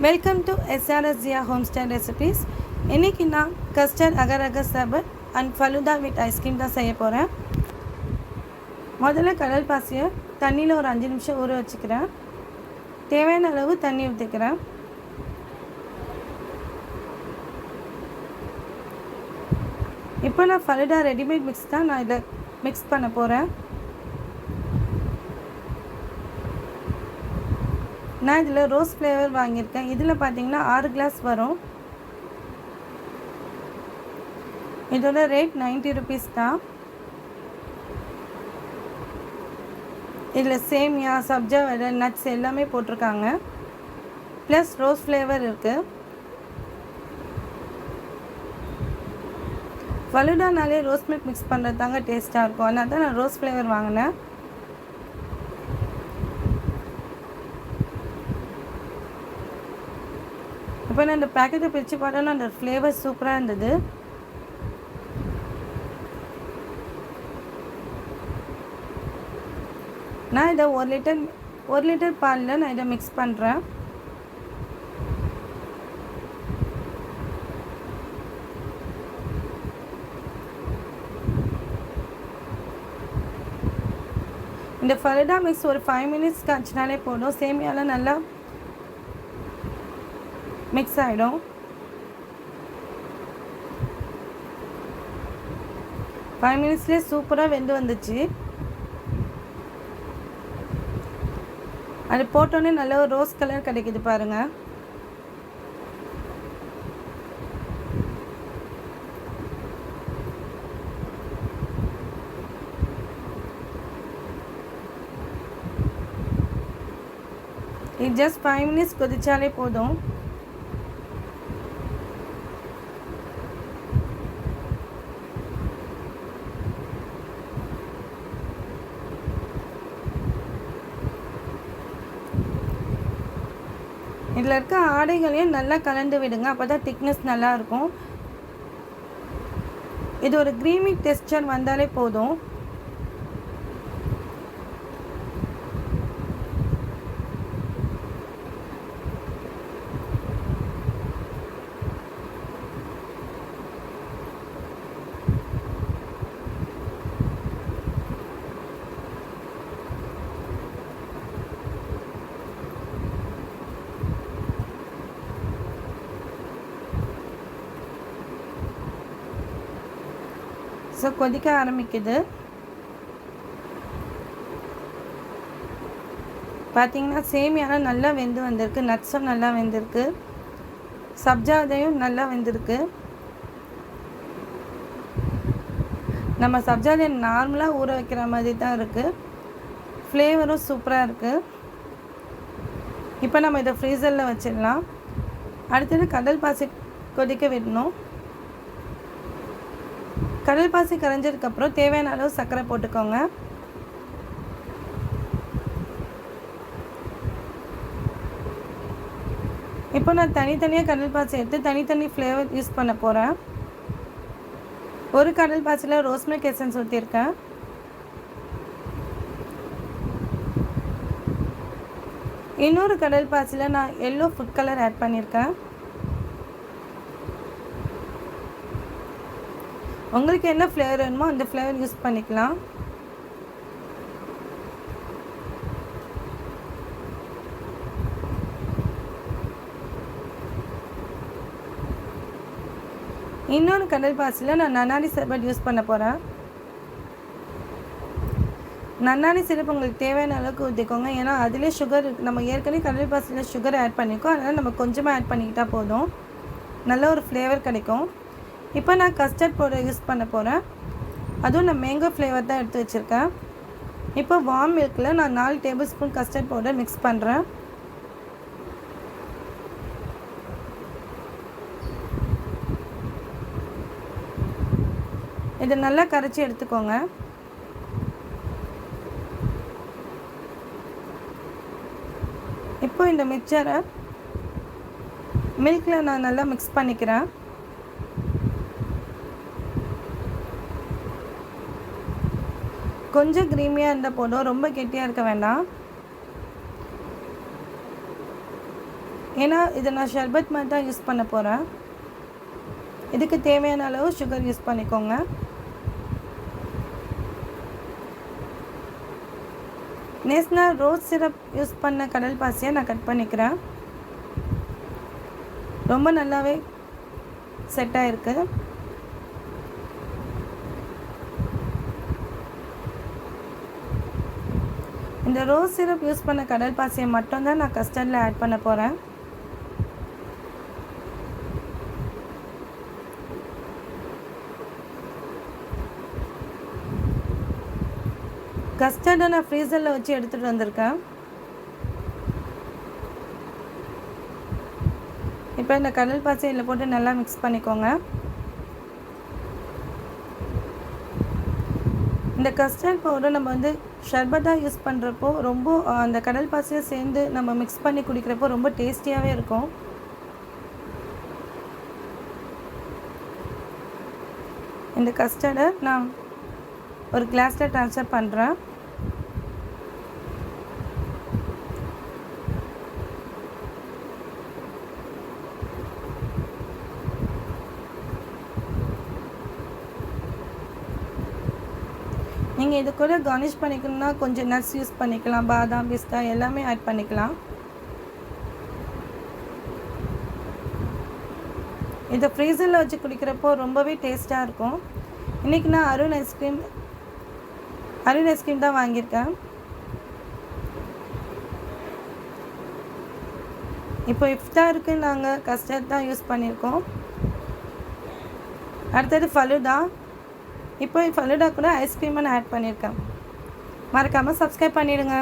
Welcome to SRS Jiya home style recipes. இன்றைக்கி நான் custard agar agar sharbat and falooda with ice cream தான் செய்ய போகிறேன். முதல்ல கடல் பாசியை தண்ணியில் ஒரு 5 நிமிஷம் ஊற வச்சுக்கிறேன். தேவையான அளவு தண்ணி ஊற்றிக்கிறேன். இப்போ நான் ஃபலூதா ரெடிமேட் மிக்ஸ் தான் நான் இதை மிக்ஸ் பண்ண போகிறேன். நான் இதில் ரோஸ் ஃப்ளேவர் வாங்கியிருக்கேன். இதில் பார்த்தீங்கன்னா 6 கிளாஸ் வரும். இதோட ரேட் 90 ருபீஸ் தான். இதில் சேமியா, சப்ஜா விதை, நட்ஸ் எல்லாமே போட்டிருக்காங்க. ப்ளஸ் ரோஸ் ஃப்ளேவர் இருக்குது. ஃபலூடானாலே ரோஸ் மில்க் மிக்ஸ் பண்ணுறது தாங்க டேஸ்ட்டாக இருக்கும். அதனால தான் நான் ரோஸ் ஃப்ளேவர் வாங்கினேன். இப்போ நான் இந்த பேக்கெட்டை பிரித்து பார்த்தோன்னா அந்த ஃப்ளேவர் சூப்பராக இருந்தது. நான் இதை 1 லிட்டர் பாலில் நான் இதை மிக்ஸ் பண்ணுறேன். இந்த ஃபலூடா மிக்ஸ் ஒரு 5 மினிட்ஸ் காய்ச்சினாலே போதும். சேமியாலாம் நல்லா மிக்ஸ் ஆகிடும். ஃபைவ் மினிட்ஸ்லேயே சூப்பராக வெந்து வந்துச்சு. அது போட்டோன்னே நல்ல ஒரு ரோஸ் கலர் கிடைக்குது பாருங்கள். இது ஜஸ்ட் 5 மினிட்ஸ் கொதிச்சாலே போதும். இதில் இருக்க ஆடைகளையும் நல்லா கலந்து விடுங்க. அப்போ தான் திக்னஸ் நல்லாயிருக்கும். இது ஒரு க்ரீமி டெக்ஸ்சர் வந்தாலே போதும். ஸோ கொதிக்க ஆரம்பிக்குது. பார்த்தீங்கன்னா சேமியாலாம் நல்லா வெந்து வந்திருக்கு. நட்ஸும் நல்லா வெந்திருக்கு. சப்ஜாதையும் நல்லா வெந்திருக்கு. நம்ம சப்ஜாதை நார்மலாக ஊற வைக்கிற மாதிரி தான் இருக்குது. ஃப்ளேவரும் சூப்பராக இருக்குது. இப்போ நம்ம இதை ஃப்ரீசரில் வச்சிடலாம். அடுத்தது கடல் பாசி கொதிக்க விடணும். கடல் பாசி கரைஞ்சதுக்கப்புறம் தேவையான அளவு சர்க்கரை போட்டுக்கோங்க. இப்போ நான் தனித்தனியாக கடல் பாசி எடுத்து தனித்தனி ஃப்ளேவர் யூஸ் பண்ண போகிறேன். ஒரு கடல் பாசியில் ரோஸ் மில்க் எசன்ஸ் ஊற்றிருக்கேன். இன்னொரு கடல் பாசியில் நான் எல்லோ ஃபுட் கலர் ஆட் பண்ணியிருக்கேன். உங்களுக்கு என்ன ஃப்ளேவர் வேணுமோ அந்த ஃப்ளேவர் யூஸ் பண்ணிக்கலாம். இன்னொரு கடல் பாசியில் நான் நன்னாரி சர்பத் யூஸ் பண்ண போகிறேன். நன்னாரி சிரப் உங்களுக்கு தேவையான அளவுக்கு ஊற்றிக்கோங்க. ஏன்னா அதிலே சுகர், நம்ம ஏற்கனவே கடல் பாசியில் சுகர் ஆட் பண்ணிக்கோம். அதனால் நம்ம கொஞ்சமாக ஆட் பண்ணிக்கிட்டால் போதும். நல்ல ஒரு ஃப்ளேவர் கிடைக்கும். இப்போ நான் கஸ்டர்ட் பவுடர் யூஸ் பண்ண போகிறேன். அதுவும் நான் மேங்கோ ஃப்ளேவர் தான் எடுத்து வச்சுருக்கேன். இப்போ வார்ம் மில்கில் நான் 4 table spoon custard powder mix பண்ணுறேன். இதை நல்லா கரைச்சி எடுத்துக்கோங்க. இப்போ இந்த மிக்சரை மில்கில் நான் நல்லா மிக்ஸ் பண்ணிக்கிறேன். கொஞ்சம் க்ரீமியாக இருந்தால் போதும், ரொம்ப கெட்டியாக இருக்க வேண்டாம். ஏன்னா இதை நான் ஷர்பத் மாதிரி தான் யூஸ் பண்ண போகிறேன். இதுக்கு தேவையான அளவு சுகர் யூஸ் பண்ணிக்கோங்க. நேஷனல் ரோஸ் சிரப் யூஸ் பண்ண கடல் பாசியை நான் கட் பண்ணிக்கிறேன். ரொம்ப நல்லாவே செட் ஆகிருக்கு. இந்த ரோஸ் சிரப் யூஸ் பண்ண கடல் பாசியை மட்டும்தான் நான் கஸ்டர்டில் ஆட் பண்ண போகிறேன். கஸ்டர்டை நான் ஃப்ரீசரில் வச்சு எடுத்துகிட்டு வந்திருக்கேன். இப்போ இந்த கடல் பாசியை இதில் போட்டு நல்லா மிக்ஸ் பண்ணிக்கோங்க. இந்த கஸ்டர்ட் பவுடர் நம்ம வந்து ஷர்பட்டாக யூஸ் பண்ணுறப்போ ரொம்ப அந்த கடல் பாசியை சேர்ந்து நம்ம மிக்ஸ் பண்ணி குடிக்கிறப்போ ரொம்ப டேஸ்டியாகவே இருக்கும். இந்த கஸ்டர்டை நான் ஒரு கிளாஸில் ட்ரான்ஸ்ஃபர் பண்ணுறேன். நீங்கள் இது கூட கார்னிஷ் பண்ணிக்கணும்னா கொஞ்சம் நட்ஸ் யூஸ் பண்ணிக்கலாம். பாதாம், பிஸ்தா எல்லாமே ஆட் பண்ணிக்கலாம். இதை ஃப்ரீசரில் வச்சு குடிக்கிறப்போ ரொம்பவே டேஸ்ட்டாக இருக்கும். இன்றைக்கி நான் அருண் ஐஸ்கிரீம் தான் வாங்கியிருக்கேன். இப்போ இஃப்தாருக்கு நாங்கள் கஸ்டர்ட் தான் யூஸ் பண்ணியிருக்கோம். அடுத்தது ஃபலூடா. இப்போ ஃபலூடா கூட ஐஸ்கிரீமை நான் ஆட் பண்ணியிருக்கேன். மறக்காமல் சப்ஸ்கிரைப் பண்ணிவிடுங்க.